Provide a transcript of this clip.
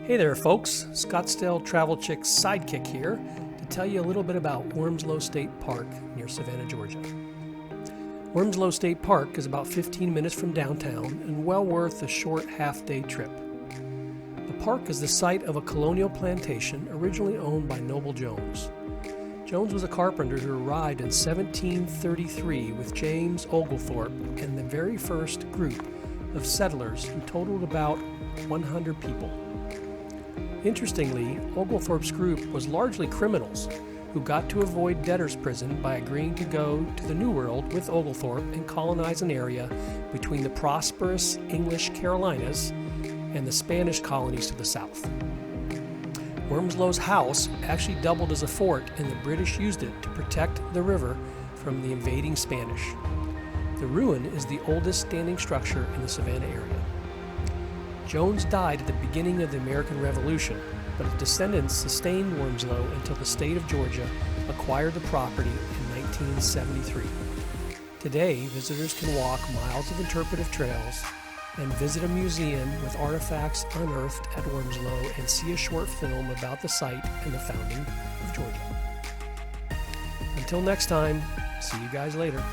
Hey there folks, Scottsdale Travel Chick's sidekick here to tell you a little bit about Wormsloe State Park near Savannah, Georgia. Wormsloe State Park is about 15 minutes from downtown and well worth a short half-day trip. The park is the site of a colonial plantation originally owned by Noble Jones. Jones was a carpenter who arrived in 1733 with James Oglethorpe and the very first group of settlers who totaled about 100 people. Interestingly, Oglethorpe's group was largely criminals who got to avoid debtor's prison by agreeing to go to the New World with Oglethorpe and colonize an area between the prosperous English Carolinas and the Spanish colonies to the south. Wormsloe's house actually doubled as a fort, and the British used it to protect the river from the invading Spanish. The ruin is the oldest standing structure in the Savannah area. Jones died at the beginning of the American Revolution, but his descendants sustained Wormsloe until the state of Georgia acquired the property in 1973. Today, visitors can walk miles of interpretive trails and visit a museum with artifacts unearthed at Wormsloe and see a short film about the site and the founding of Georgia. Until next time, see you guys later.